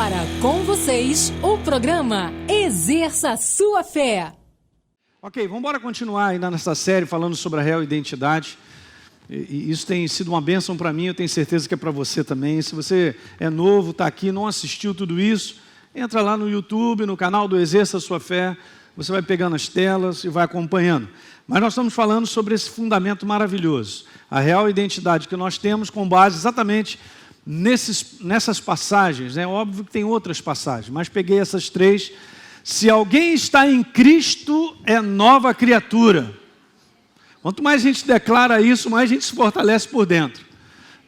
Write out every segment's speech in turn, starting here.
agora, com vocês, o programa Exerça Sua Fé. Ok, vamos embora continuar ainda nessa série falando sobre a real identidade. E isso tem sido uma bênção para mim, eu tenho certeza que é para você também. Se você é novo, está aqui, não assistiu tudo isso, entra lá no YouTube, no canal do Exerça Sua Fé, você vai pegando as telas e vai acompanhando. Mas nós estamos falando sobre esse fundamento maravilhoso, a real identidade que nós temos com base exatamente nessas passagens. É óbvio que tem outras passagens, mas peguei essas três. Se alguém está em Cristo, é nova criatura. Quanto mais a gente declara isso, mais a gente se fortalece por dentro.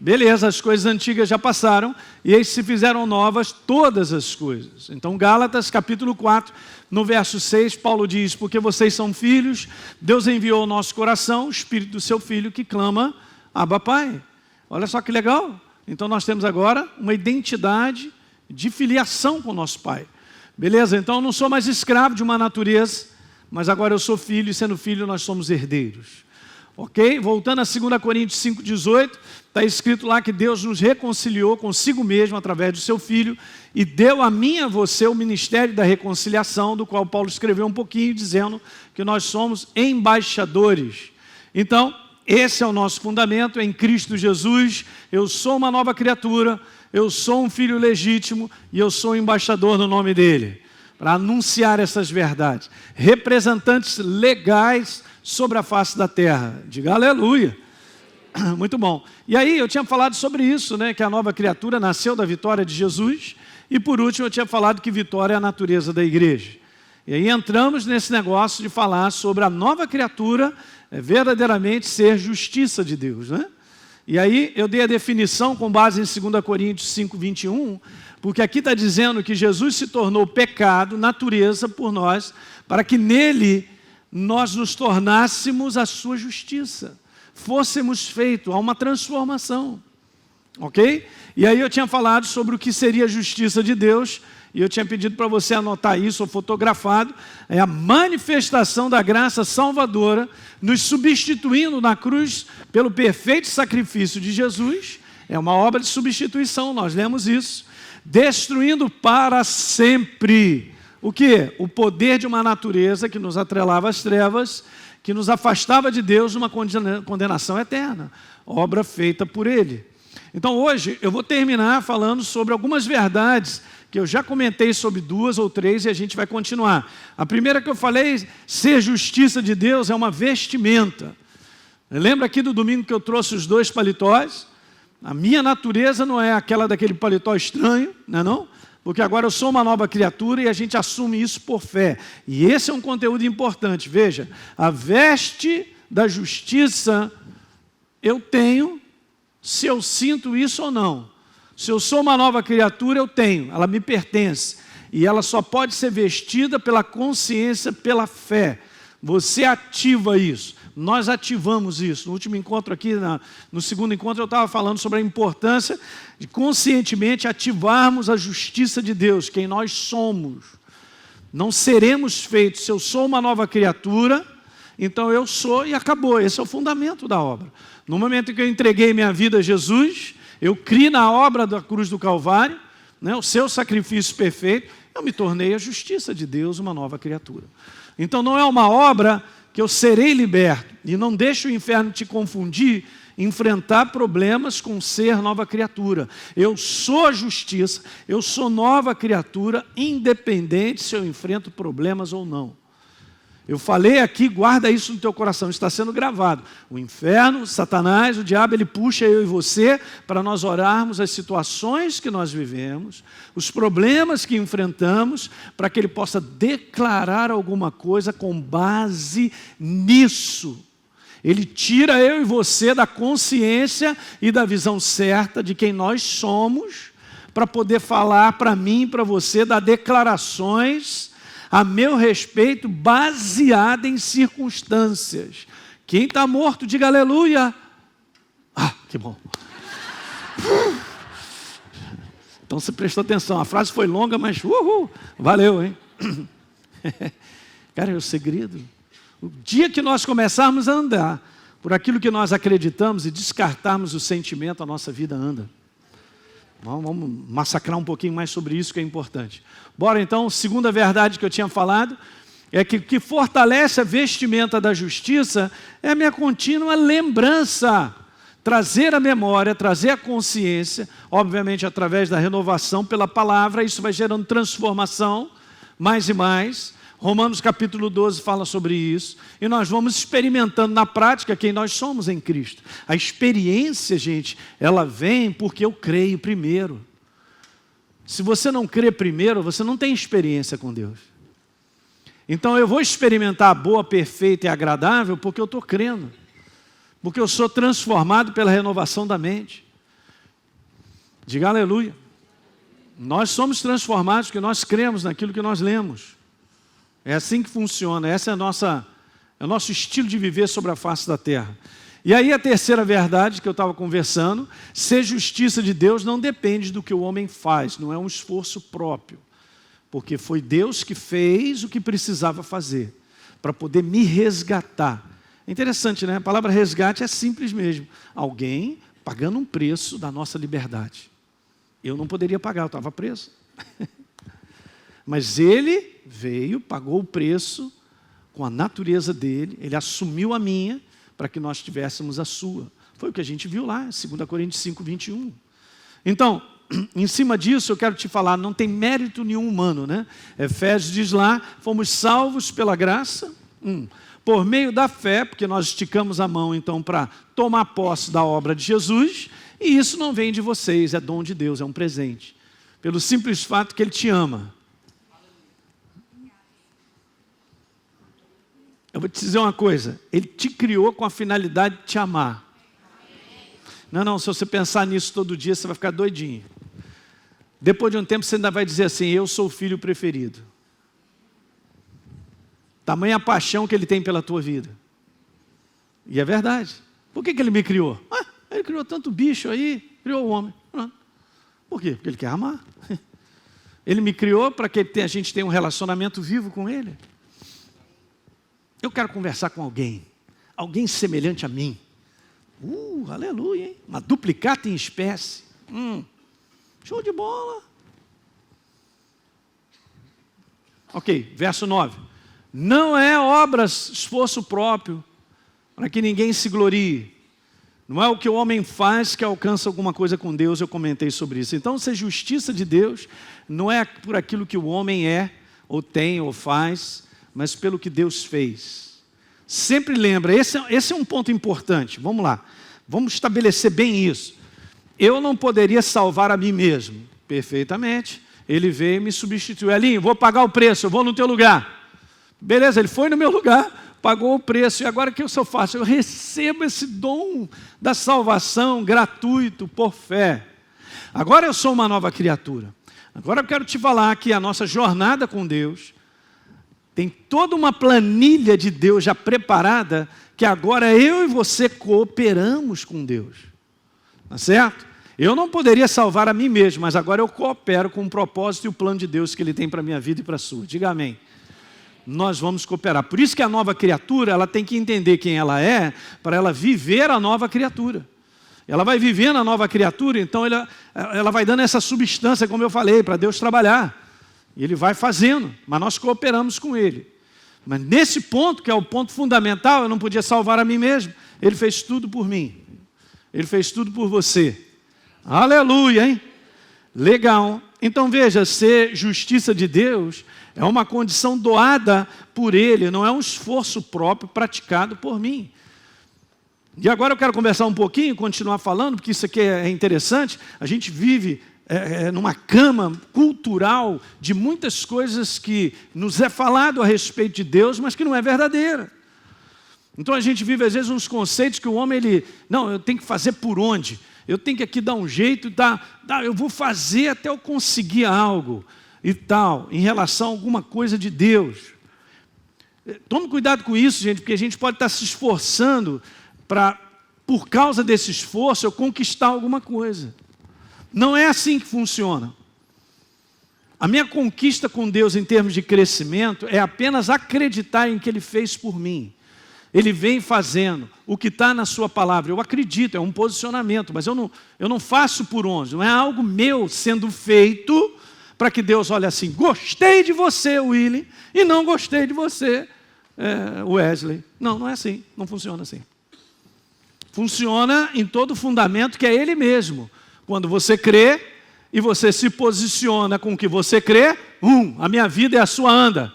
Beleza, as coisas antigas já passaram, e eis se fizeram novas todas as coisas. Então, Gálatas, capítulo 4, no verso 6, Paulo diz: porque vocês são filhos, Deus enviou ao nosso coração o Espírito do seu Filho que clama, Abba Pai. Olha só que legal. Então, nós temos agora uma identidade de filiação com o nosso Pai. Beleza, então eu não sou mais escravo de uma natureza, mas agora eu sou filho, e sendo filho nós somos herdeiros. Ok? Voltando a 2 Coríntios 5,18, está escrito lá que Deus nos reconciliou consigo mesmo através do seu Filho e deu a mim e a você o ministério da reconciliação, do qual Paulo escreveu um pouquinho, dizendo que nós somos embaixadores. Então, esse é o nosso fundamento, em Cristo Jesus. Eu sou uma nova criatura, eu sou um filho legítimo e eu sou embaixador no nome dele, para anunciar essas verdades. Representantes legais sobre a face da terra. Diga aleluia. Muito bom. E aí eu tinha falado sobre isso, né, que a nova criatura nasceu da vitória de Jesus. E por último eu tinha falado que vitória é a natureza da igreja. E aí entramos nesse negócio de falar sobre a nova criatura verdadeiramente ser justiça de Deus, né? E aí eu dei a definição com base em 2 Coríntios 5,21, porque aqui está dizendo que Jesus se tornou pecado, natureza, por nós, para que nele nós nos tornássemos a sua justiça, fôssemos feitos a uma transformação, ok? E aí eu tinha falado sobre o que seria a justiça de Deus, e eu tinha pedido para você anotar isso, ou fotografado, é a manifestação da graça salvadora, nos substituindo na cruz pelo perfeito sacrifício de Jesus. É uma obra de substituição, nós lemos isso. Destruindo para sempre o quê? O poder de uma natureza que nos atrelava às trevas, que nos afastava de Deus numa condenação eterna, obra feita por Ele. Então hoje eu vou terminar falando sobre algumas verdades que eu já comentei sobre 2 ou 3 e a gente vai continuar. A primeira que eu falei, ser justiça de Deus é uma vestimenta. Lembra aqui do domingo que eu trouxe os 2 paletós? A minha natureza não é aquela daquele paletó estranho, não é não? Porque agora eu sou uma nova criatura e a gente assume isso por fé. E esse é um conteúdo importante. Veja, a veste da justiça eu tenho se eu sinto isso ou não. Se eu sou uma nova criatura, eu tenho, ela me pertence. E ela só pode ser vestida pela consciência, pela fé. Você ativa isso. Nós ativamos isso. No último encontro aqui, no segundo encontro, eu estava falando sobre a importância de conscientemente ativarmos a justiça de Deus, quem nós somos. Não seremos feitos. Se eu sou uma nova criatura, então eu sou e acabou. Esse é o fundamento da obra. No momento em que eu entreguei minha vida a Jesus, eu criei na obra da cruz do Calvário, né, o seu sacrifício perfeito, eu me tornei a justiça de Deus, uma nova criatura. Então não é uma obra que eu serei liberto, e não deixe o inferno te confundir, enfrentar problemas com ser nova criatura. Eu sou a justiça, eu sou nova criatura, independente se eu enfrento problemas ou não. Eu falei aqui, guarda isso no teu coração, está sendo gravado. O inferno, Satanás, o diabo, ele puxa eu e você para nós orarmos as situações que nós vivemos, os problemas que enfrentamos, para que ele possa declarar alguma coisa com base nisso. Ele tira eu e você da consciência e da visão certa de quem nós somos, para poder falar para mim e para você, dar declarações a meu respeito, baseada em circunstâncias. Quem está morto, diga aleluia. Ah, que bom. Então você prestou atenção, a frase foi longa, mas valeu, hein? Cara, é o segredo. O dia que nós começarmos a andar por aquilo que nós acreditamos e descartarmos o sentimento, a nossa vida anda. Vamos massacrar um pouquinho mais sobre isso que é importante. Bora então, segunda verdade que eu tinha falado, é que o que fortalece a vestimenta da justiça é a minha contínua lembrança. Trazer a memória, trazer a consciência, obviamente através da renovação pela palavra, isso vai gerando transformação, mais e mais. Romanos capítulo 12 fala sobre isso, e nós vamos experimentando na prática quem nós somos em Cristo. A experiência, gente, ela vem porque eu creio primeiro. Se você não crê primeiro, você não tem experiência com Deus. Então eu vou experimentar a boa, perfeita e agradável porque eu estou crendo. Porque eu sou transformado pela renovação da mente. Diga aleluia. Nós somos transformados porque nós cremos naquilo que nós lemos. É assim que funciona. Esse é o nosso estilo de viver sobre a face da terra. E aí a terceira verdade que eu estava conversando, ser justiça de Deus não depende do que o homem faz, não é um esforço próprio. Porque foi Deus que fez o que precisava fazer, para poder me resgatar. É interessante, né? A palavra resgate é simples mesmo. Alguém pagando um preço da nossa liberdade. Eu não poderia pagar, eu estava preso. Mas ele veio, pagou o preço com a natureza dele, ele assumiu a minha para que nós tivéssemos a sua. Foi o que a gente viu lá, 2 Coríntios 5, 21. Então, em cima disso eu quero te falar, não tem mérito nenhum humano, né? Efésios diz lá, fomos salvos pela graça, por meio da fé, porque nós esticamos a mão então para tomar posse da obra de Jesus, e isso não vem de vocês, é dom de Deus, é um presente, pelo simples fato que Ele te ama. Eu vou te dizer uma coisa, Ele te criou com a finalidade de te amar. Não, se você pensar nisso todo dia, você vai ficar doidinho. Depois de um tempo você ainda vai dizer assim, eu sou o filho preferido. Tamanha a paixão que Ele tem pela tua vida. E é verdade. Por que Ele me criou? Ele criou tanto bicho aí, criou o homem. Por quê? Porque Ele quer amar. Ele me criou para que a gente tenha um relacionamento vivo com Ele. Eu quero conversar com alguém semelhante a mim. Aleluia, hein? Uma duplicata em espécie. Show de bola. Ok, verso 9. Não é obras, esforço próprio, para que ninguém se glorie. Não é o que o homem faz que alcança alguma coisa com Deus, eu comentei sobre isso. Então, se a justiça de Deus não é por aquilo que o homem é, ou tem, ou faz, mas pelo que Deus fez. Sempre lembra, esse é um ponto importante. Vamos lá, vamos estabelecer bem isso. Eu não poderia salvar a mim mesmo, perfeitamente. Ele veio e me substituiu. Elinho, vou pagar o preço, eu vou no teu lugar. Beleza, ele foi no meu lugar, pagou o preço. E agora o que eu faço? Eu recebo esse dom da salvação gratuito por fé. Agora eu sou uma nova criatura. Agora eu quero te falar que a nossa jornada com Deus tem toda uma planilha de Deus já preparada, que agora eu e você cooperamos com Deus. Tá certo? Eu não poderia salvar a mim mesmo, mas agora eu coopero com o propósito e o plano de Deus que Ele tem para a minha vida e para a sua. Diga amém. Nós vamos cooperar. Por isso que a nova criatura, ela tem que entender quem ela é, para ela viver a nova criatura. Ela vai vivendo a nova criatura, então ela vai dando essa substância, como eu falei, para Deus trabalhar. E Ele vai fazendo, mas nós cooperamos com Ele. Mas nesse ponto, que é o ponto fundamental, eu não podia salvar a mim mesmo. Ele fez tudo por mim. Ele fez tudo por você. Aleluia, hein? Legal. Então veja, ser justiça de Deus é uma condição doada por Ele, não é um esforço próprio praticado por mim. E agora eu quero conversar um pouquinho, continuar falando, porque isso aqui é interessante. A gente vive numa cama cultural de muitas coisas que nos é falado a respeito de Deus, mas que não é verdadeira. Então a gente vive às vezes uns conceitos que o homem, eu tenho que fazer por onde? Eu tenho que aqui dar um jeito, eu vou fazer até eu conseguir algo e tal, em relação a alguma coisa de Deus. Tome cuidado com isso, gente, porque a gente pode estar se esforçando para, por causa desse esforço, eu conquistar alguma coisa. Não é assim que funciona. A minha conquista com Deus em termos de crescimento é apenas acreditar em que Ele fez por mim. Ele vem fazendo o que está na sua palavra. Eu acredito, é um posicionamento, mas eu não faço por onde. Não é algo meu sendo feito para que Deus olhe assim, gostei de você, Willy, e não gostei de você, Wesley. Não é assim, não funciona assim. Funciona em todo o fundamento que é Ele mesmo. Quando você crê e você se posiciona com o que você crê, a minha vida é a sua anda.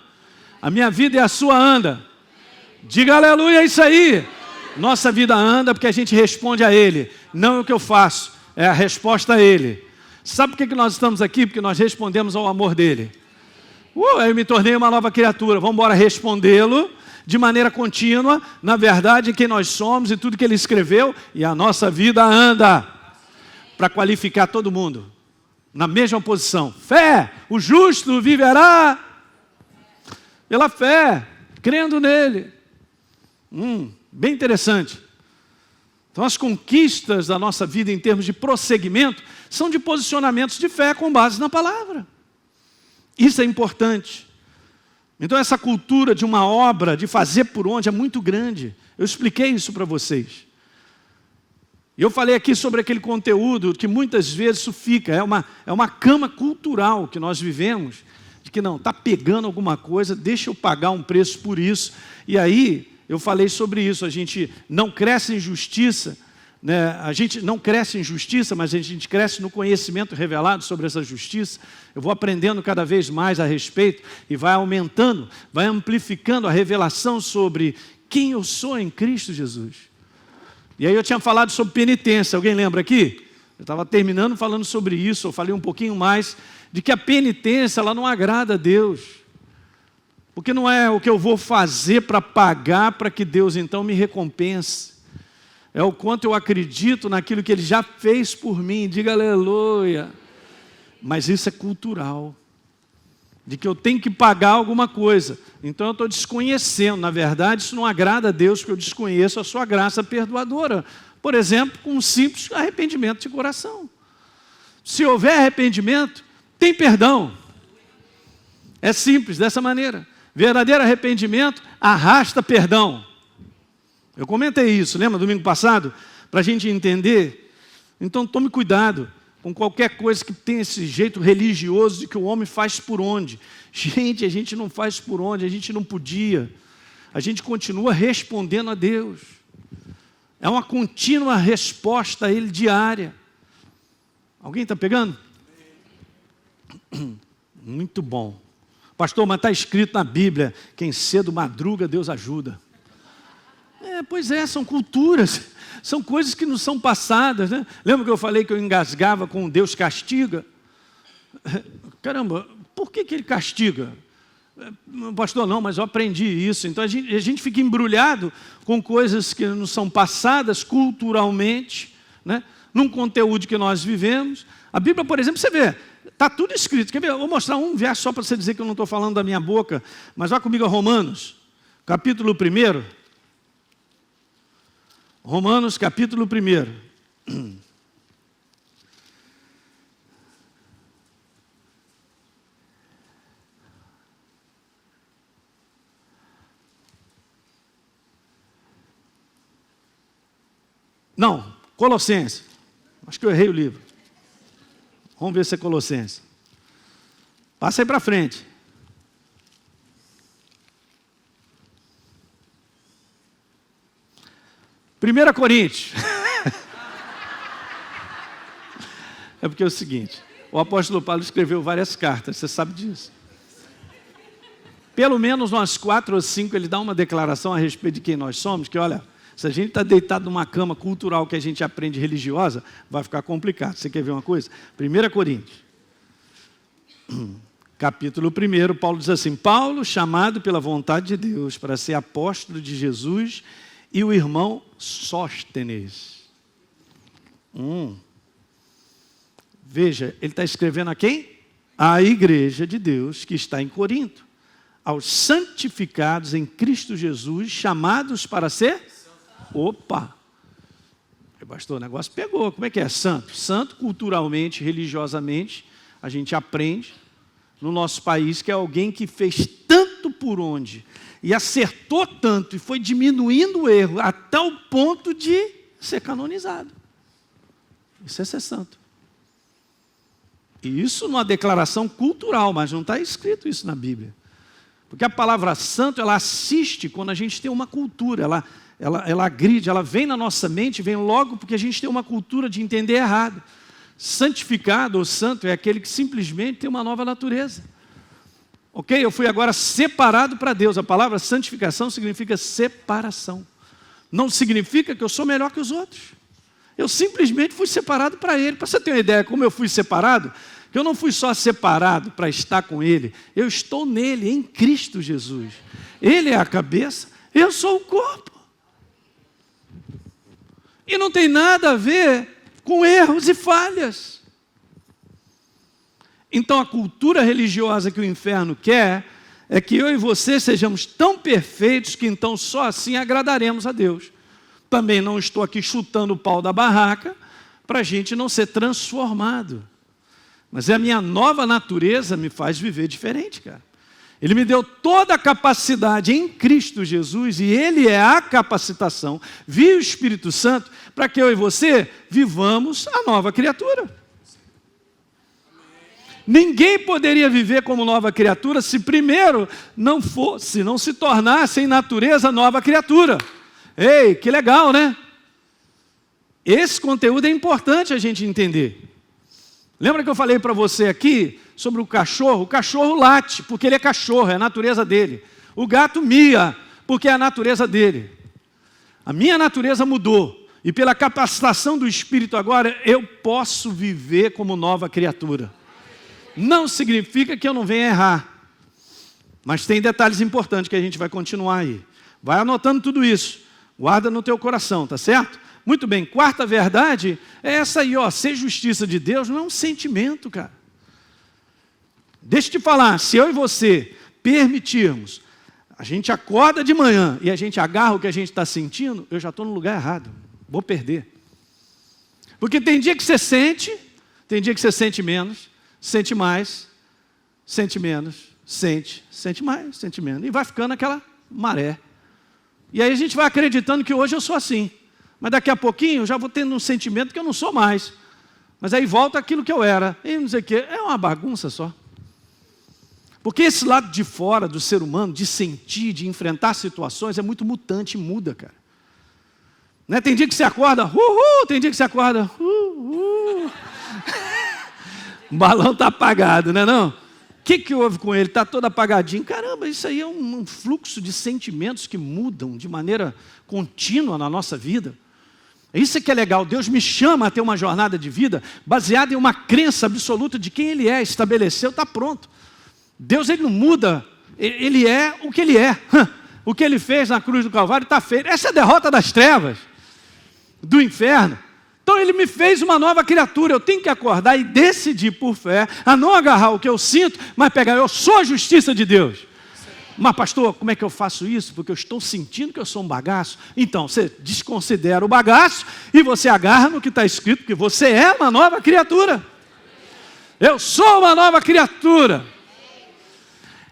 A minha vida é a sua anda. Diga aleluia, é isso aí. Nossa vida anda porque a gente responde a Ele. Não é o que eu faço, é a resposta a Ele. Sabe por que nós estamos aqui? Porque nós respondemos ao amor dEle. Eu me tornei uma nova criatura. Vamos embora respondê-lo de maneira contínua, na verdade, quem nós somos e tudo que Ele escreveu. E a nossa vida anda para qualificar todo mundo. Na mesma posição. Fé, o justo viverá pela fé, crendo nele. Bem interessante. Então as conquistas da nossa vida em termos de prosseguimento são de posicionamentos de fé com base na palavra. Isso é importante. Então essa cultura de uma obra, de fazer por onde, é muito grande. Eu expliquei isso para vocês. Eu falei aqui sobre aquele conteúdo que muitas vezes isso fica, é uma cama cultural que nós vivemos, de que não, está pegando alguma coisa, deixa eu pagar um preço por isso. E aí, eu falei sobre isso, a gente não cresce em justiça, né? A gente não cresce em justiça, mas a gente cresce no conhecimento revelado sobre essa justiça. Eu vou aprendendo cada vez mais a respeito e vai aumentando, vai amplificando a revelação sobre quem eu sou em Cristo Jesus. E aí eu tinha falado sobre penitência, alguém lembra aqui? Eu estava terminando falando sobre isso, eu falei um pouquinho mais, de que a penitência ela não agrada a Deus. Porque não é o que eu vou fazer para pagar para que Deus então me recompense. É o quanto eu acredito naquilo que Ele já fez por mim, diga aleluia. Mas isso é cultural, de que eu tenho que pagar alguma coisa. Então eu estou desconhecendo, na verdade isso não agrada a Deus, porque eu desconheço a sua graça perdoadora. Por exemplo, com um simples arrependimento de coração. Se houver arrependimento, tem perdão. É simples, dessa maneira. Verdadeiro arrependimento arrasta perdão. Eu comentei isso, lembra, domingo passado? Para a gente entender. Então tome cuidado com qualquer coisa que tenha esse jeito religioso de que o homem faz por onde. Gente, a gente não faz por onde, a gente não podia. A gente continua respondendo a Deus. É uma contínua resposta a Ele diária. Alguém está pegando? Muito bom. Pastor, mas está escrito na Bíblia, quem cedo madruga, Deus ajuda. Pois é, são culturas, são coisas que não são passadas, né? Lembra que eu falei que eu engasgava com Deus castiga? Caramba, por que Ele castiga? Pastor, não, mas eu aprendi isso. Então a gente fica embrulhado com coisas que não são passadas culturalmente, né? Num conteúdo que nós vivemos. A Bíblia, por exemplo, você vê, está tudo escrito. Quer ver? Eu vou mostrar um verso só para você dizer que eu não estou falando da minha boca, mas vá comigo a Romanos, capítulo 1. Romanos, capítulo 1. Não, Colossenses. Acho que eu errei o livro. Vamos ver se é Colossenses. Passa aí para frente. Primeira Coríntios. É porque é o seguinte, o apóstolo Paulo escreveu várias cartas, você sabe disso. Pelo menos umas 4 ou 5 ele dá uma declaração a respeito de quem nós somos, que olha, se a gente está deitado numa cama cultural que a gente aprende religiosa, vai ficar complicado. Você quer ver uma coisa? 1 Coríntios, capítulo 1, Paulo diz assim, Paulo, chamado pela vontade de Deus para ser apóstolo de Jesus, e o irmão Sóstenes. Veja, ele está escrevendo a quem? A igreja de Deus que está em Corinto. Aos santificados em Cristo Jesus, chamados para ser... Opa! Pastor, o negócio pegou. Como é que é? Santo. Santo, culturalmente, religiosamente, a gente aprende no nosso país que é alguém que fez tanto por onde E acertou tanto e foi diminuindo o erro a tal ponto de ser canonizado. Isso é ser santo. E isso numa declaração cultural, mas não está escrito isso na Bíblia. Porque a palavra santo, ela assiste quando a gente tem uma cultura, ela agride, ela vem na nossa mente, vem logo porque a gente tem uma cultura de entender errado. Santificado ou santo é aquele que simplesmente tem uma nova natureza. Ok? Eu fui agora separado para Deus. A palavra santificação significa separação. Não significa que eu sou melhor que os outros. Eu simplesmente fui separado para Ele. Para você ter uma ideia como eu fui separado, que eu não fui só separado para estar com Ele, eu estou nele, em Cristo Jesus. Ele é a cabeça, eu sou o corpo. E não tem nada a ver com erros e falhas. Então a cultura religiosa que o inferno quer é que eu e você sejamos tão perfeitos que então só assim agradaremos a Deus. Também não estou aqui chutando o pau da barraca para a gente não ser transformado. Mas a minha nova natureza me faz viver diferente, cara. Ele me deu toda a capacidade em Cristo Jesus e Ele é a capacitação, via o Espírito Santo, para que eu e você vivamos a nova criatura. Ninguém poderia viver como nova criatura se primeiro não se tornasse em natureza nova criatura. Ei, que legal, né? Esse conteúdo é importante a gente entender. Lembra que eu falei para você aqui sobre o cachorro? O cachorro late, porque ele é cachorro, é a natureza dele. O gato mia, porque é a natureza dele. A minha natureza mudou. E pela capacitação do Espírito agora, eu posso viver como nova criatura. Não significa que eu não venha errar. Mas tem detalhes importantes que a gente vai continuar aí. Vai anotando tudo isso. Guarda no teu coração, tá certo? Muito bem, quarta verdade é essa aí, ó, ser justiça de Deus não é um sentimento, cara. Deixa eu te falar, se eu e você permitirmos, a gente acorda de manhã e a gente agarra o que a gente está sentindo, eu já estou no lugar errado, vou perder. Porque tem dia que você sente, tem dia que você sente menos, sente mais, sente menos, sente mais, sente menos, e vai ficando aquela maré. E aí a gente vai acreditando que hoje eu sou assim. Mas daqui a pouquinho eu já vou tendo um sentimento que eu não sou mais. Mas aí volta aquilo que eu era. E não sei o quê. É uma bagunça só. Porque esse lado de fora do ser humano, de sentir, de enfrentar situações, é muito mutante e muda, cara. Né? Tem dia que você acorda, tem dia que você acorda, O balão está apagado, né não? O que houve com ele? Está todo apagadinho. Caramba, isso aí é um fluxo de sentimentos que mudam de maneira contínua na nossa vida. Isso que é legal. Deus me chama a ter uma jornada de vida baseada em uma crença absoluta de quem Ele é. Estabeleceu, está pronto. Deus, Ele não muda. Ele é o que Ele é. O que Ele fez na cruz do Calvário está feito. Essa é a derrota das trevas, do inferno. Então Ele me fez uma nova criatura. Eu tenho que acordar e decidir por fé a não agarrar o que eu sinto, mas pegar, eu sou a justiça de Deus. Mas pastor, como é que eu faço isso? Porque eu estou sentindo que eu sou um bagaço. Então, você desconsidera o bagaço e você agarra no que está escrito, porque você é uma nova criatura. Eu sou uma nova criatura.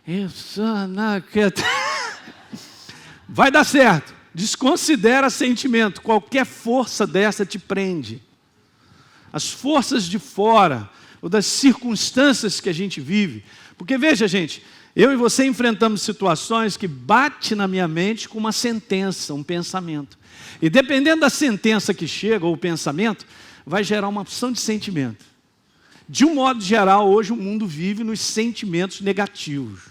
Eu sou uma nova criatura. Vai dar certo. Desconsidera sentimento. Qualquer força dessa te prende. As forças de fora, ou das circunstâncias que a gente vive. Porque veja, gente, eu e você enfrentamos situações que batem na minha mente com uma sentença, um pensamento. E dependendo da sentença que chega, ou o pensamento, vai gerar uma opção de sentimento. De um modo geral, hoje o mundo vive nos sentimentos negativos.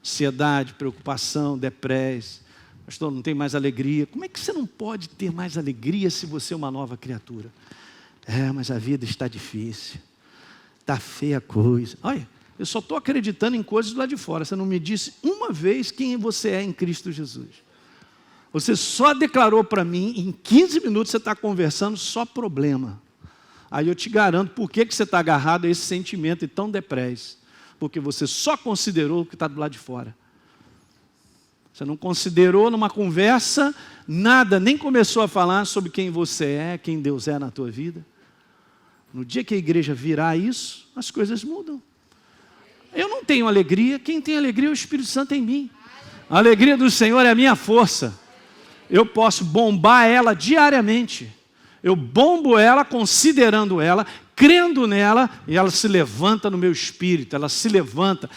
Ansiedade, preocupação, depressão. Pastor, não tem mais alegria. Como é que você não pode ter mais alegria se você é uma nova criatura? Mas a vida está difícil. Está feia a coisa. Olha, eu só estou acreditando em coisas lá de fora. Você não me disse uma vez quem você é em Cristo Jesus. Você só declarou para mim, em 15 minutos você está conversando só problema. Aí eu te garanto por que você está agarrado a esse sentimento e tão depressa. Porque você só considerou o que está do lado de fora. Você não considerou numa conversa nada, nem começou a falar sobre quem você é, quem Deus é na tua vida. No dia que a igreja virar isso, as coisas mudam. Eu não tenho alegria, quem tem alegria é o Espírito Santo em mim. A alegria do Senhor é a minha força. Eu posso bombar ela diariamente. Eu bombo ela, considerando ela, crendo nela, e ela se levanta no meu espírito, ela se levanta.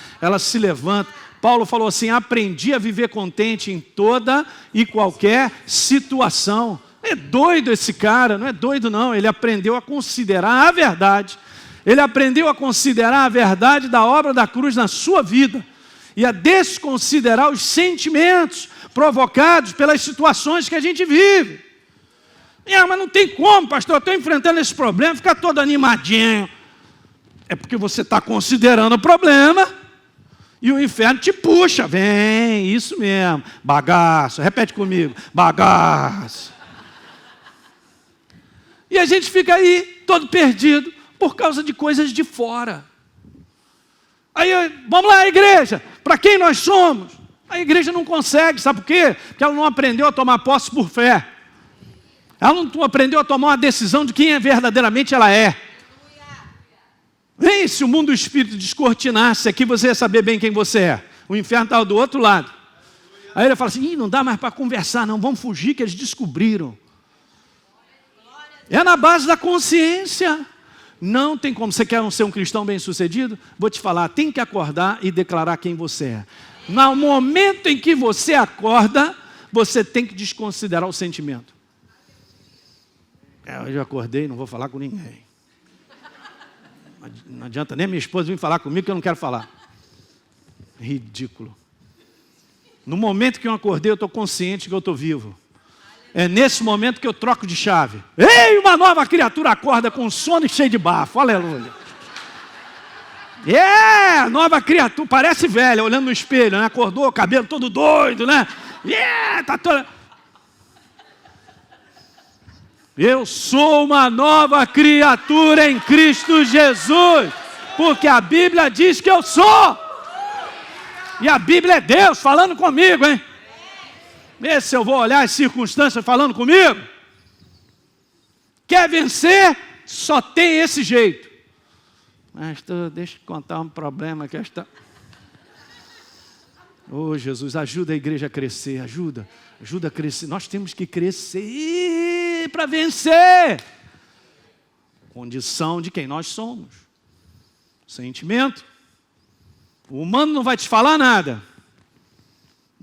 Paulo falou assim, aprendi a viver contente em toda e qualquer situação. É doido esse cara, não é doido não, ele aprendeu a considerar a verdade. Ele aprendeu a considerar a verdade da obra da cruz na sua vida e a desconsiderar os sentimentos provocados pelas situações que a gente vive. Mas não tem como, pastor, eu estou enfrentando esse problema, ficar todo animadinho. É porque você está considerando o problema e o inferno te puxa. Vem, isso mesmo, bagaço, repete comigo, bagaço. E a gente fica aí, todo perdido, por causa de coisas de fora. Aí, vamos lá, igreja, para quem nós somos? A igreja não consegue, sabe por quê? Porque ela não aprendeu a tomar posse por fé. Ela não aprendeu a tomar uma decisão de quem verdadeiramente ela é. Vem, se o mundo do espírito descortinasse aqui, você ia saber bem quem você é. O inferno estava do outro lado. Aí ele fala assim, não dá mais para conversar não, vamos fugir que eles descobriram. É na base da consciência. Não tem como. Você quer ser um cristão bem-sucedido? Vou te falar, tem que acordar e declarar quem você é. No momento em que você acorda, você tem que desconsiderar o sentimento. Eu já acordei, não vou falar com ninguém. Não adianta nem minha esposa vir falar comigo que eu não quero falar. Ridículo. No momento que eu acordei, eu estou consciente que eu estou vivo. É nesse momento que eu troco de chave. Ei, uma nova criatura acorda com sono e cheio de bafo. Aleluia. Nova criatura, parece velha, olhando no espelho, né? Acordou, cabelo todo doido, né? Tá toda... Eu sou uma nova criatura em Cristo Jesus, porque a Bíblia diz que eu sou. E a Bíblia é Deus falando comigo, hein? Vê se eu vou olhar as circunstâncias falando comigo. Quer vencer? Só tem esse jeito. Pastor, deixa eu contar um problema que esta... Oh, Jesus, ajuda a igreja a crescer, ajuda a crescer. Nós temos que crescer para vencer. Condição de quem nós somos. Sentimento. O humano não vai te falar nada.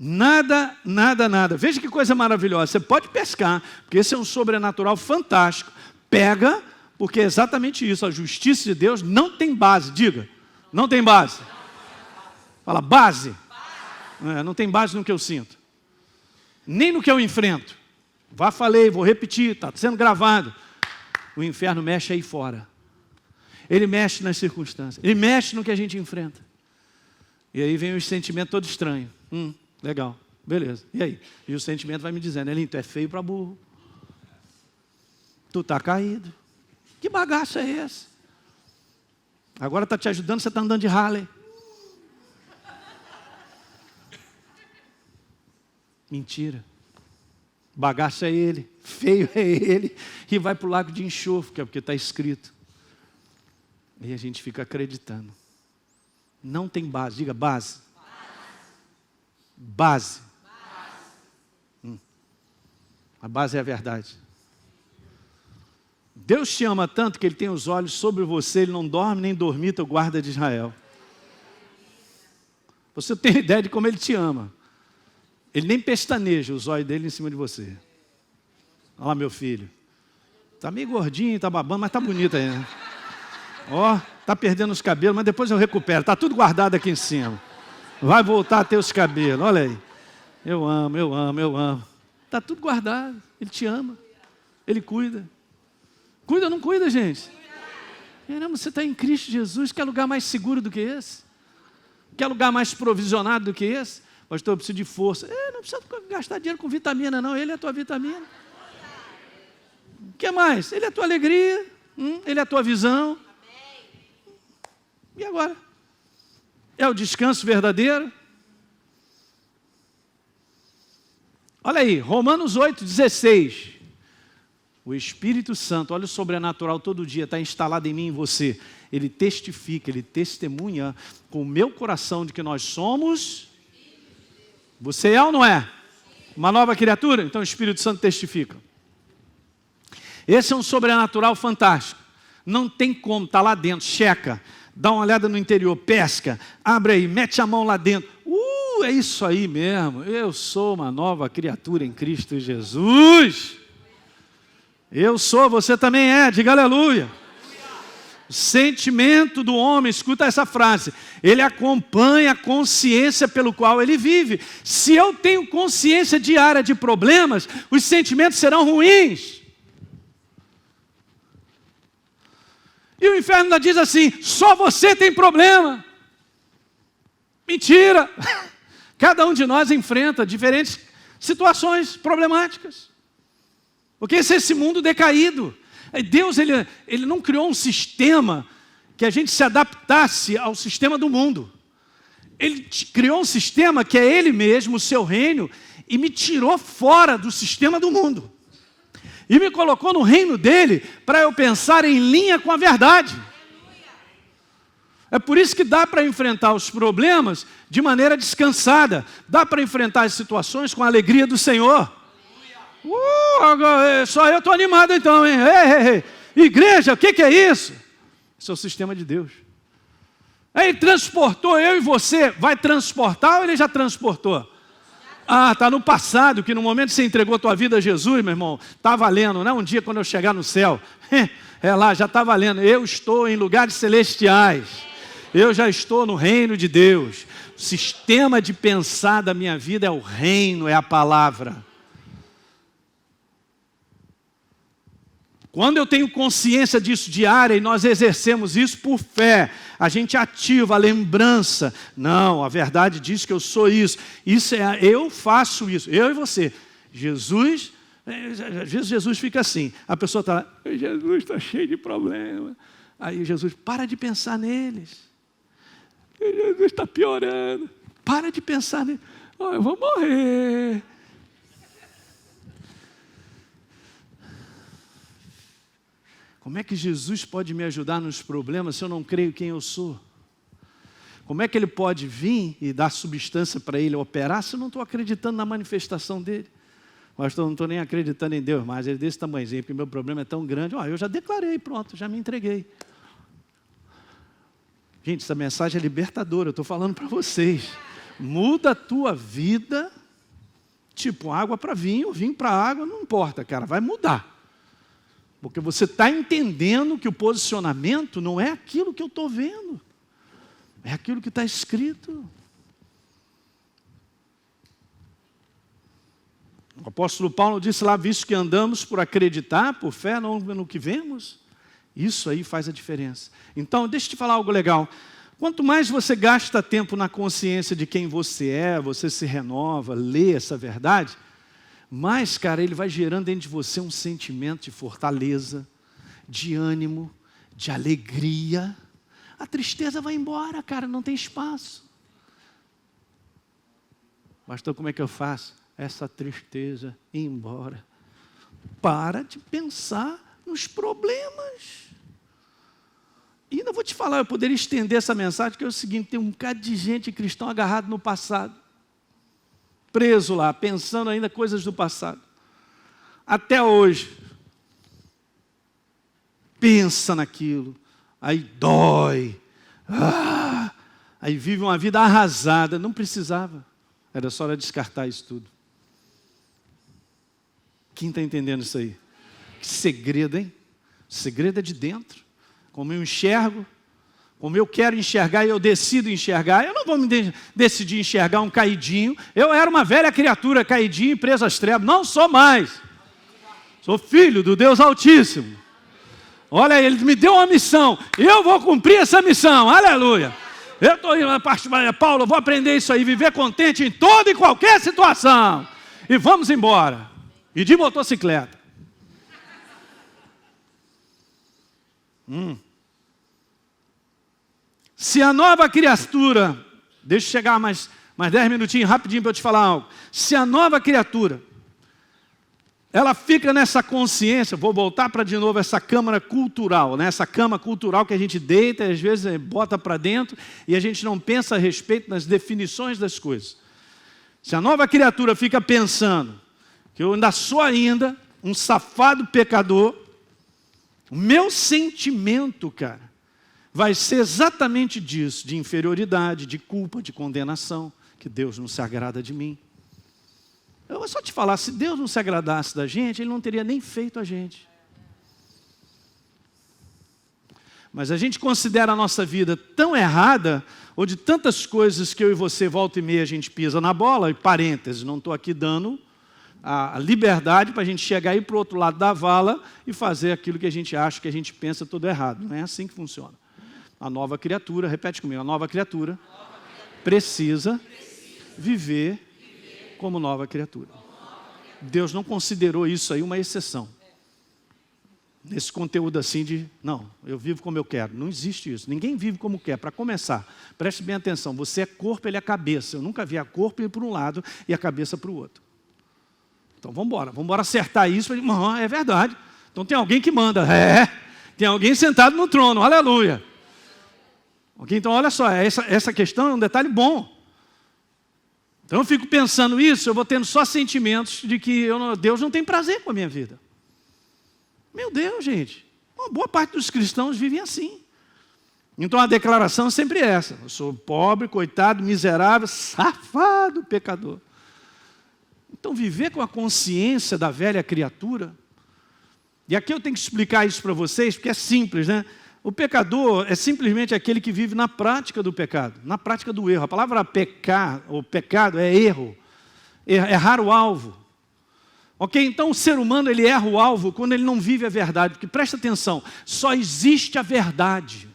Nada. Veja que coisa maravilhosa. Você pode pescar, porque esse é um sobrenatural fantástico. Pega, porque é exatamente isso. A justiça de Deus não tem base. Diga, não tem base. Fala, base. Não tem base no que eu sinto. Nem no que eu enfrento. Falei, vou repetir, está sendo gravado. O inferno mexe aí fora. Ele mexe nas circunstâncias. Ele mexe no que a gente enfrenta. E aí vem os sentimentos todo estranhos. Legal, beleza. E aí? E o sentimento vai me dizendo, Elinho, tu é feio para burro. Tu está caído. Que bagaço é esse? Agora está te ajudando, você está andando de Harley. Mentira. Bagaço é ele, feio é ele, e vai para o lago de enxofre, que é porque está escrito. E a gente fica acreditando. Não tem base, diga base. Base. A base é a verdade. Deus te ama tanto que Ele tem os olhos sobre você, Ele não dorme nem dormita, o guarda de Israel. Você tem ideia de como Ele te ama. Ele nem pestaneja os olhos dele em cima de você. Olha lá, meu filho. Está meio gordinho, está babando, mas está bonito aí, né? Está perdendo os cabelos, mas depois eu recupero. Está tudo guardado aqui em cima. Vai voltar a ter os cabelos, olha aí. Eu amo. Está tudo guardado. Ele te ama. Ele cuida. Cuida ou não cuida, gente? Caramba, você está em Cristo Jesus. Quer lugar mais seguro do que esse? Quer lugar mais provisionado do que esse? Pastor, eu preciso de força. Não precisa gastar dinheiro com vitamina, não. Ele é a tua vitamina. O que mais? Ele é a tua alegria. Ele é a tua visão. E agora? É o descanso verdadeiro? Olha aí, Romanos 8,16. O Espírito Santo, olha o sobrenatural todo dia, está instalado em mim e em você. Ele testifica, ele testemunha com o meu coração de que nós somos Você é ou não é? Uma nova criatura? Então o Espírito Santo testifica. Esse é um sobrenatural fantástico. Não tem como, está lá dentro, checa, dá uma olhada no interior, pesca, abre aí, mete a mão lá dentro. É isso aí mesmo, eu sou uma nova criatura em Cristo Jesus. Eu sou, você também é, diga aleluia. O sentimento do homem, escuta essa frase, ele acompanha a consciência pelo qual ele vive. Se eu tenho consciência diária de problemas, os sentimentos serão ruins. E o inferno ainda diz assim, só você tem problema. Mentira. Cada um de nós enfrenta diferentes situações problemáticas. Porque esse é esse mundo decaído. Deus ele não criou um sistema que a gente se adaptasse ao sistema do mundo. Ele criou um sistema que é Ele mesmo, o seu reino, e me tirou fora do sistema do mundo. E me colocou no reino dele para eu pensar em linha com a verdade. É por isso que dá para enfrentar os problemas de maneira descansada. Dá para enfrentar as situações com a alegria do Senhor. Só eu estou animado então, hein? Igreja, o que é isso? Esse é o sistema de Deus. Ele transportou eu e você. Vai transportar ou ele já transportou? Está no passado, que no momento que você entregou a tua vida a Jesus, meu irmão, está valendo, não é um dia quando eu chegar no céu. É lá, já está valendo. Eu estou em lugares celestiais. Eu já estou no reino de Deus. O sistema de pensar da minha vida é o reino, é a palavra. Quando eu tenho consciência disso diária e nós exercemos isso por fé, a gente ativa a lembrança. Não, a verdade diz que eu sou isso. Eu faço isso, eu e você. Às vezes Jesus fica assim, a pessoa está lá, Jesus está cheio de problema. Aí Jesus, para de pensar neles. Jesus está piorando. Para de pensar neles. Eu vou morrer. Como é que Jesus pode me ajudar nos problemas se eu não creio quem eu sou? Como é que Ele pode vir e dar substância para Ele operar se eu não estou acreditando na manifestação dEle? Mas eu não estou nem acreditando em Deus mais, Ele é desse tamanhozinho, porque meu problema é tão grande. Eu já declarei, pronto, já me entreguei. Gente, essa mensagem é libertadora, eu estou falando para vocês. Muda a tua vida, tipo água para vinho, vinho para água, não importa, cara, vai mudar. Porque você está entendendo que o posicionamento não é aquilo que eu estou vendo. É aquilo que está escrito. O apóstolo Paulo disse lá, visto que andamos por acreditar, por fé, não no que vemos, isso aí faz a diferença. Então, deixa eu te falar algo legal. Quanto mais você gasta tempo na consciência de quem você é, você se renova, lê essa verdade, mas, cara, ele vai gerando dentro de você um sentimento de fortaleza, de ânimo, de alegria. A tristeza vai embora, cara, não tem espaço. Pastor, como é que eu faço? Essa tristeza ir embora. Para de pensar nos problemas. E ainda vou te falar, eu poderia estender essa mensagem, que é o seguinte, tem um bocado de gente cristão agarrado no passado. Preso lá, pensando ainda coisas do passado. Até hoje. Pensa naquilo. Aí dói. Aí vive uma vida arrasada. Não precisava. Era só descartar isso tudo. Quem está entendendo isso aí? Que segredo, hein? O segredo é de dentro. Como eu enxergo, como eu quero enxergar e eu decido enxergar, eu não vou me decidir enxergar um caidinho. Eu era uma velha criatura caidinha, preso às trevas. Não sou mais. Sou filho do Deus Altíssimo. Olha, Ele me deu uma missão. Eu vou cumprir essa missão. Aleluia. Eu estou indo na parte de Paulo, eu vou aprender isso aí, viver contente em toda e qualquer situação. E vamos embora. E de motocicleta. Se a nova criatura, deixa eu chegar mais 10 minutinhos, rapidinho para eu te falar algo. Se a nova criatura, ela fica nessa consciência, vou voltar para de novo essa câmara cultural, né? Essa cama cultural que a gente deita e às vezes bota para dentro e a gente não pensa a respeito das definições das coisas. Se a nova criatura fica pensando que eu ainda sou um safado pecador, o meu sentimento, cara, vai ser exatamente disso, de inferioridade, de culpa, de condenação, que Deus não se agrada de mim. Eu vou só te falar, se Deus não se agradasse da gente, Ele não teria nem feito a gente. Mas a gente considera a nossa vida tão errada, ou de tantas coisas que eu e você, volta e meia, a gente pisa na bola, e parênteses, não estou aqui dando a liberdade para a gente chegar aí para o outro lado da vala e fazer aquilo que a gente acha, que a gente pensa tudo errado. Não é assim que funciona. A nova criatura, repete comigo, a nova criatura precisa viver como nova criatura. Deus não considerou isso aí uma exceção. Nesse conteúdo assim de, não, eu vivo como eu quero. Não existe isso. Ninguém vive como quer. Para começar, preste bem atenção. Você é corpo, ele é cabeça. Eu nunca vi a corpo ir para um lado e a cabeça para o outro. Então vamos embora acertar isso. É verdade. Então tem alguém que manda. Tem alguém sentado no trono. Aleluia. Ok, então olha só, essa questão é um detalhe bom. Então eu fico pensando isso, eu vou tendo só sentimentos de que Deus não tem prazer com a minha vida. Meu Deus, gente, uma boa parte dos cristãos vivem assim. Então a declaração é sempre essa: eu sou pobre, coitado, miserável, safado, pecador. Então viver com a consciência da velha criatura, e aqui eu tenho que explicar isso para vocês, porque é simples, né? O pecador é simplesmente aquele que vive na prática do pecado, na prática do erro. A palavra pecar, ou pecado, é erro, errar o alvo. Ok? Então o ser humano ele erra o alvo quando ele não vive a verdade, porque presta atenção, só existe a verdade.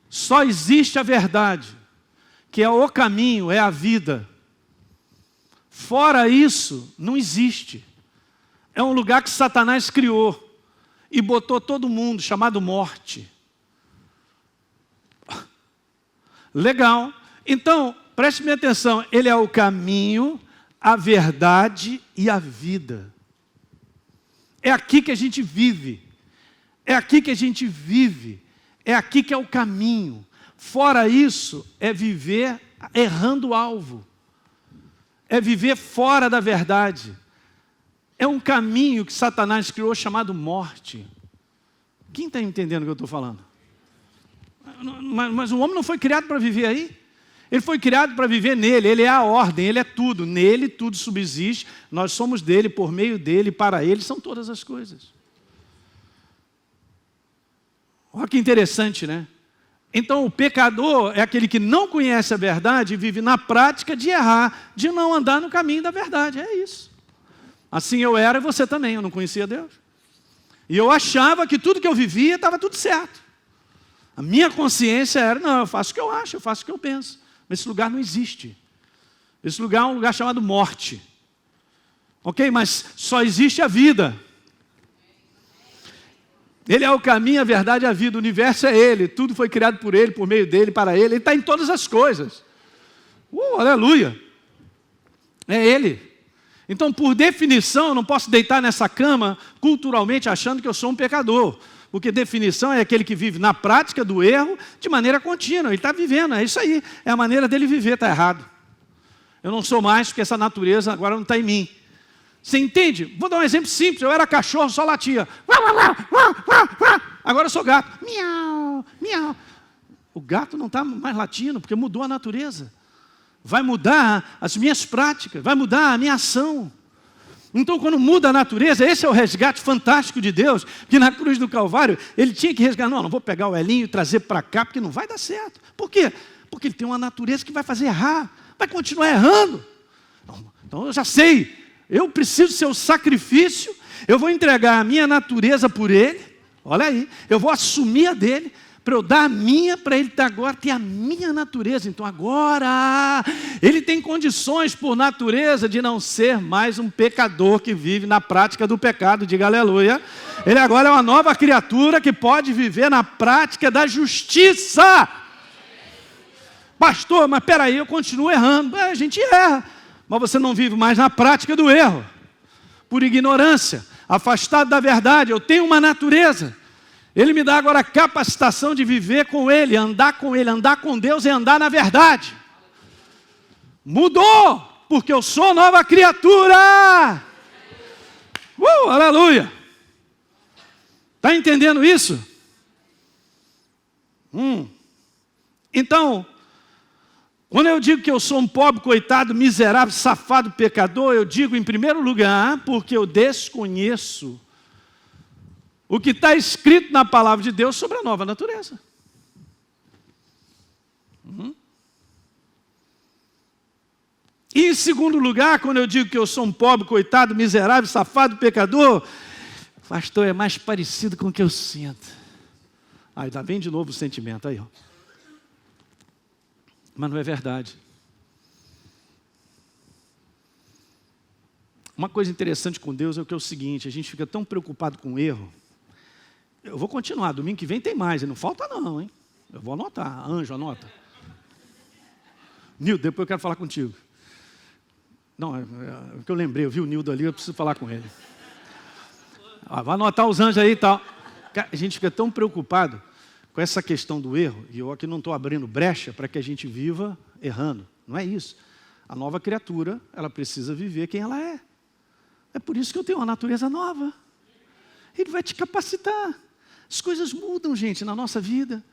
Só existe a verdade, que é o caminho, é a vida. Fora isso, não existe. É um lugar que Satanás criou e botou todo mundo, chamado morte. Legal. Então, preste bem atenção, ele é o caminho, a verdade e a vida. É aqui que a gente vive. É aqui que a gente vive. É aqui que é o caminho. Fora isso, é viver errando o alvo. É viver fora da verdade. É um caminho que Satanás criou chamado morte. Quem está entendendo o que eu estou falando? Mas o homem não foi criado para viver aí. Ele foi criado para viver nele. Ele é a ordem, ele é tudo. Nele tudo subsiste. Nós somos dele, por meio dele, para ele são todas as coisas. Olha que interessante, né? Então o pecador é aquele que não conhece a verdade e vive na prática de errar, de não andar no caminho da verdade. É isso. Assim eu era e você também, eu não conhecia Deus. E eu achava que tudo que eu vivia estava tudo certo. A minha consciência era, não, eu faço o que eu acho, eu faço o que eu penso. Mas esse lugar não existe. Esse lugar é um lugar chamado morte. Ok? Mas só existe a vida. Ele é o caminho, a verdade e a vida. O universo é Ele. Tudo foi criado por Ele, por meio dEle, para Ele. Ele está em todas as coisas. Aleluia. É Ele. Então, por definição, eu não posso deitar nessa cama culturalmente achando que eu sou um pecador. Porque definição é aquele que vive na prática do erro de maneira contínua. Ele está vivendo, é isso aí. É a maneira dele viver, está errado. Eu não sou mais porque essa natureza agora não está em mim. Você entende? Vou dar um exemplo simples. Eu era cachorro, só latia. Agora eu sou gato. Miau, miau. O gato não está mais latindo, porque mudou a natureza. Vai mudar as minhas práticas, vai mudar a minha ação. Então, quando muda a natureza, esse é o resgate fantástico de Deus, que na cruz do Calvário, Ele tinha que resgatar. Não vou pegar o Elinho e trazer para cá, porque não vai dar certo. Por quê? Porque ele tem uma natureza que vai fazer errar, vai continuar errando. Então, eu já sei. Eu preciso ser o sacrifício, eu vou entregar a minha natureza por Ele, olha aí, eu vou assumir a dele, para eu dar a minha, para Ele agora ter a minha natureza. Então agora, Ele tem condições por natureza de não ser mais um pecador que vive na prática do pecado, diga aleluia. Ele agora é uma nova criatura que pode viver na prática da justiça. Pastor, mas peraí, eu continuo errando. A gente erra. Mas você não vive mais na prática do erro, por ignorância, afastado da verdade. Eu tenho uma natureza, Ele me dá agora a capacitação de viver com Ele, andar com Deus é andar na verdade. Mudou, porque eu sou nova criatura. Aleluia. Está entendendo isso? Então, quando eu digo que eu sou um pobre, coitado, miserável, safado, pecador, eu digo em primeiro lugar porque eu desconheço o que está escrito na palavra de Deus sobre a nova natureza. E em segundo lugar, quando eu digo que eu sou um pobre, coitado, miserável, safado, pecador, pastor, é mais parecido com o que eu sinto. Aí vem de novo o sentimento aí, ó. Mas não é verdade. Uma coisa interessante com Deus é o seguinte, a gente fica tão preocupado com o erro. Eu vou continuar, domingo que vem tem mais, e não falta não, hein? Eu vou anotar, Anjo, anota. Nildo, depois eu quero falar contigo. Não, é o que eu lembrei, eu vi o Nildo ali, eu preciso falar com ele. Vai anotar os anjos aí e tal. A gente fica tão preocupado com essa questão do erro, e eu aqui não estou abrindo brecha para que a gente viva errando. Não é isso. A nova criatura, ela precisa viver quem ela é. É por isso que eu tenho uma natureza nova. Ele vai te capacitar. As coisas mudam, gente, na nossa vida.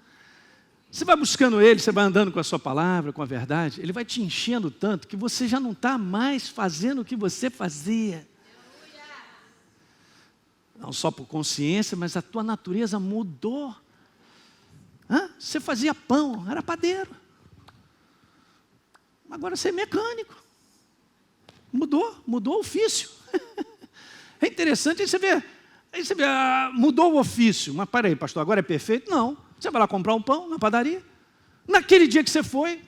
Você vai buscando Ele, você vai andando com a sua palavra, com a verdade, Ele vai te enchendo tanto que você já não está mais fazendo o que você fazia. Não só por consciência, mas a tua natureza mudou. Você fazia pão, era padeiro. Agora você é mecânico. Mudou o ofício. É interessante, aí você vê, mudou o ofício. Mas peraí, pastor, agora é perfeito? Não. Você vai lá comprar um pão na padaria. Naquele dia que você foi,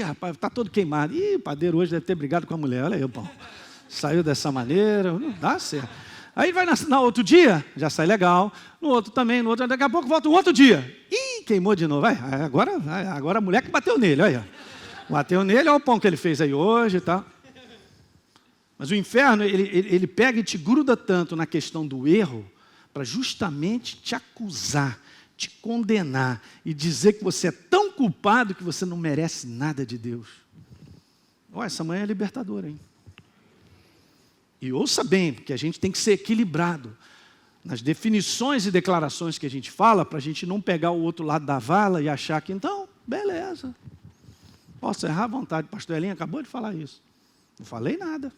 rapaz, está todo queimado. O padeiro hoje deve ter brigado com a mulher. Olha aí o pão. Saiu dessa maneira, não dá certo. Aí vai no outro dia, já sai legal. No outro também, no outro, daqui a pouco volta um outro dia. Queimou de novo. Agora a mulher que bateu nele, olha. Bateu nele, olha o pão que ele fez aí hoje e tal. Mas o inferno, ele pega e te gruda tanto na questão do erro, para justamente te acusar, te condenar e dizer que você é tão culpado que você não merece nada de Deus. Olha, essa manhã é libertadora, hein? E ouça bem, porque a gente tem que ser equilibrado nas definições e declarações que a gente fala, para a gente não pegar o outro lado da vala e achar que, então, beleza. Posso errar à vontade, pastor Elinho acabou de falar isso. Não falei nada.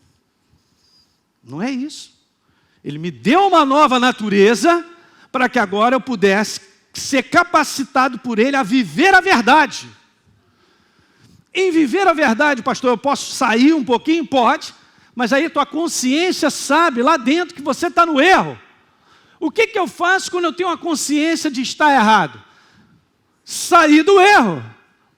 Não é isso. Ele me deu uma nova natureza para que agora eu pudesse ser capacitado por Ele a viver a verdade. Em viver a verdade, pastor, eu posso sair um pouquinho? Pode. Mas aí a tua consciência sabe lá dentro que você está no erro. O que eu faço quando eu tenho uma consciência de estar errado? Sair do erro.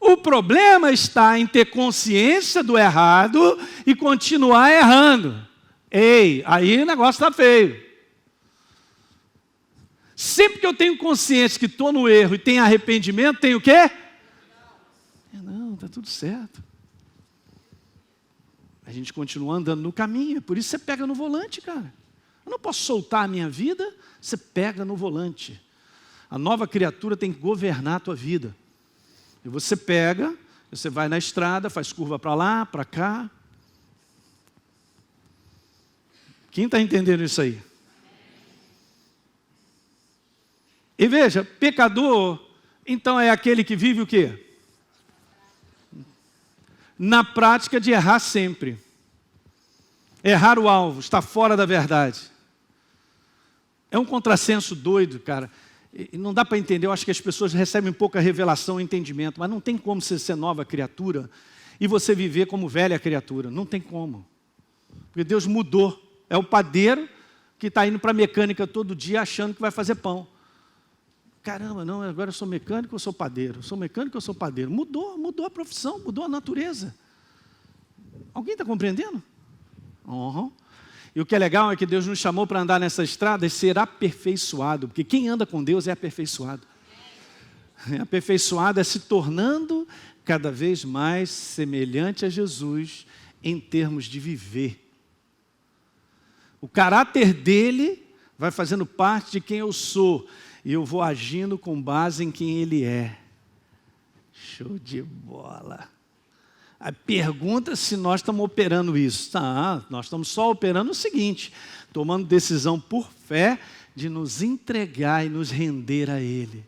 O problema está em ter consciência do errado e continuar errando. Aí o negócio está feio. Sempre que eu tenho consciência que estou no erro e tenho arrependimento, tem o quê? Não, está tudo certo. A gente continua andando no caminho, por isso você pega no volante, cara. Eu não posso soltar a minha vida, você pega no volante. A nova criatura tem que governar a tua vida. E você pega, você vai na estrada, faz curva para lá, para cá. Quem está entendendo isso aí? E veja, pecador, então é aquele que vive o quê? Na prática de errar sempre. Errar o alvo, está fora da verdade. É um contrassenso doido, cara. E não dá para entender, eu acho que as pessoas recebem pouca revelação e entendimento, mas não tem como você ser nova criatura e você viver como velha criatura. Não tem como. Porque Deus mudou. É o padeiro que está indo para a mecânica todo dia achando que vai fazer pão. Caramba, não, agora eu sou mecânico ou sou padeiro? Eu sou mecânico ou sou padeiro? Mudou a profissão, mudou a natureza. Alguém está compreendendo? Uhum. E o que é legal é que Deus nos chamou para andar nessa estrada e ser aperfeiçoado, porque quem anda com Deus é aperfeiçoado. Aperfeiçoado é se tornando cada vez mais semelhante a Jesus em termos de viver. O caráter dele vai fazendo parte de quem eu sou. e eu vou agindo com base em quem Ele é. Show de bola. A pergunta é se nós estamos operando isso. Nós estamos só operando o seguinte, tomando decisão por fé de nos entregar e nos render a Ele.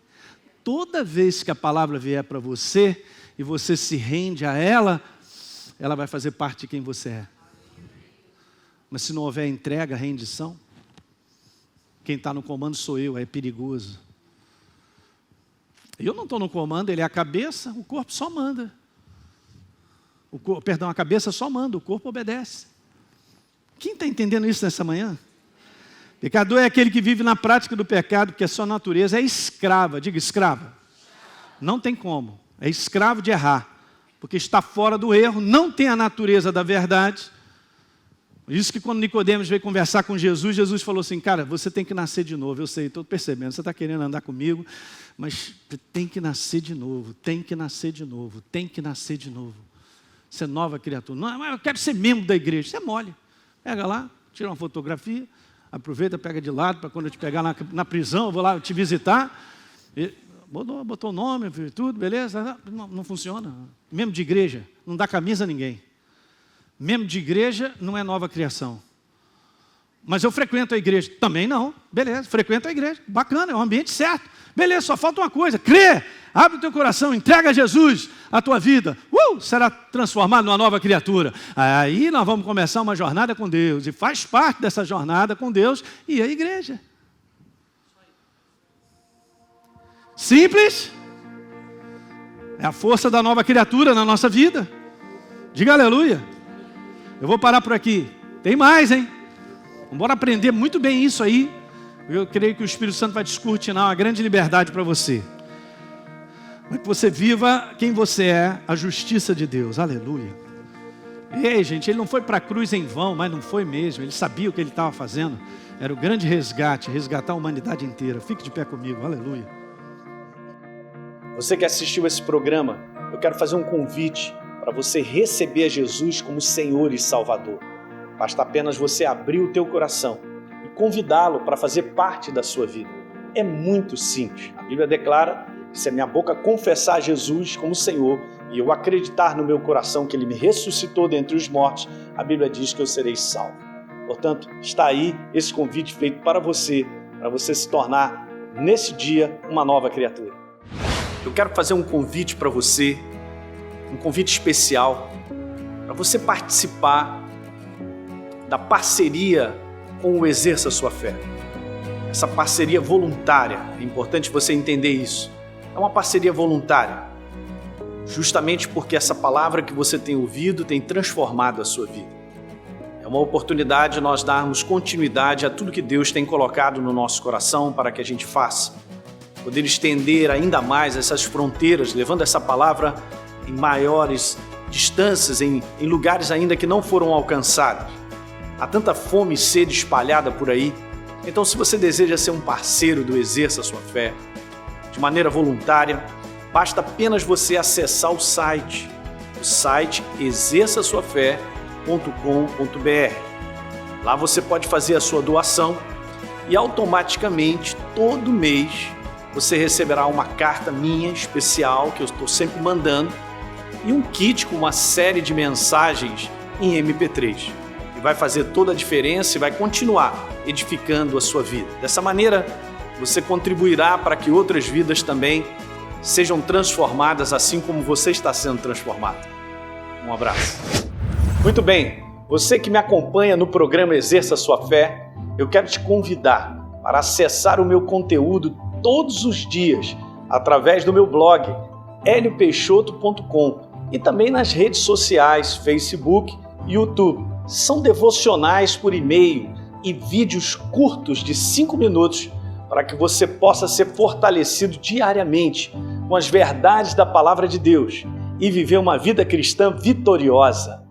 Toda vez que a palavra vier para você e você se rende a ela, ela vai fazer parte de quem você é. Mas se não houver entrega, rendição, quem está no comando sou eu, é perigoso. Eu não estou no comando, ele é a cabeça, o corpo só manda. A cabeça só manda, o corpo obedece. Quem está entendendo isso nessa manhã? Pecador é aquele que vive na prática do pecado, porque a sua natureza é escrava. Diga, escrava. Não tem como. É escravo de errar. Porque está fora do erro, não tem a natureza da verdade. Por isso que quando Nicodemos veio conversar com Jesus, Jesus falou assim, cara, você tem que nascer de novo. Eu sei, estou percebendo, você está querendo andar comigo, mas tem que nascer de novo, tem que nascer de novo, tem que nascer de novo. Você é nova criatura. Não, mas eu quero ser membro da igreja. Você é mole. Pega lá, tira uma fotografia, aproveita, pega de lado, para quando eu te pegar na prisão, eu vou lá te visitar. E botou o nome, tudo, beleza? Não funciona. Membro de igreja, não dá camisa a ninguém. Membro de igreja não é nova criação. Mas eu frequento a igreja. Também não. Beleza, frequento a igreja. Bacana, é o ambiente certo. Beleza, só falta uma coisa. Crê, abre o teu coração, entrega a Jesus a tua vida. Será transformado numa nova criatura. Aí nós vamos começar uma jornada com Deus. E faz parte dessa jornada com Deus e a igreja. Simples. É a força da nova criatura na nossa vida. Diga aleluia. Eu vou parar por aqui. Tem mais, hein? Vamos aprender muito bem isso aí. Eu creio que o Espírito Santo vai descortinar uma grande liberdade para você. Para que você viva quem você é, a justiça de Deus. Aleluia. Ei, gente, ele não foi para a cruz em vão, mas não foi mesmo. Ele sabia o que ele estava fazendo. Era o grande resgate, resgatar a humanidade inteira. Fique de pé comigo. Aleluia. Você que assistiu esse programa, eu quero fazer um convite para você receber a Jesus como Senhor e Salvador. Basta apenas você abrir o teu coração e convidá-lo para fazer parte da sua vida. É muito simples. A Bíblia declara que se a minha boca confessar Jesus como Senhor e eu acreditar no meu coração que Ele me ressuscitou dentre os mortos, a Bíblia diz que eu serei salvo. Portanto, está aí esse convite feito para você se tornar, nesse dia, uma nova criatura. Eu quero fazer um convite para você, um convite especial, para você participar da parceria com o Exerça Sua Fé. Essa parceria voluntária, é importante você entender isso. É uma parceria voluntária, justamente porque essa palavra que você tem ouvido tem transformado a sua vida. É uma oportunidade de nós darmos continuidade a tudo que Deus tem colocado no nosso coração para que a gente faça. Poder estender ainda mais essas fronteiras, levando essa palavra em maiores distâncias, em lugares ainda que não foram alcançados. Há tanta fome e sede espalhada por aí. Então, se você deseja ser um parceiro do Exerça Sua Fé, de maneira voluntária, basta apenas você acessar o site exerçasuafé.com.br. Lá você pode fazer a sua doação e automaticamente, todo mês, você receberá uma carta minha especial, que eu estou sempre mandando, e um kit com uma série de mensagens em MP3. E vai fazer toda a diferença e vai continuar edificando a sua vida. Dessa maneira, você contribuirá para que outras vidas também sejam transformadas, assim como você está sendo transformado. Um abraço. Muito bem, você que me acompanha no programa Exerça Sua Fé, eu quero te convidar para acessar o meu conteúdo todos os dias através do meu blog heliopeixoto.com e também nas redes sociais, Facebook e YouTube. São devocionais por e-mail e vídeos curtos de 5 minutos para que você possa ser fortalecido diariamente com as verdades da Palavra de Deus e viver uma vida cristã vitoriosa.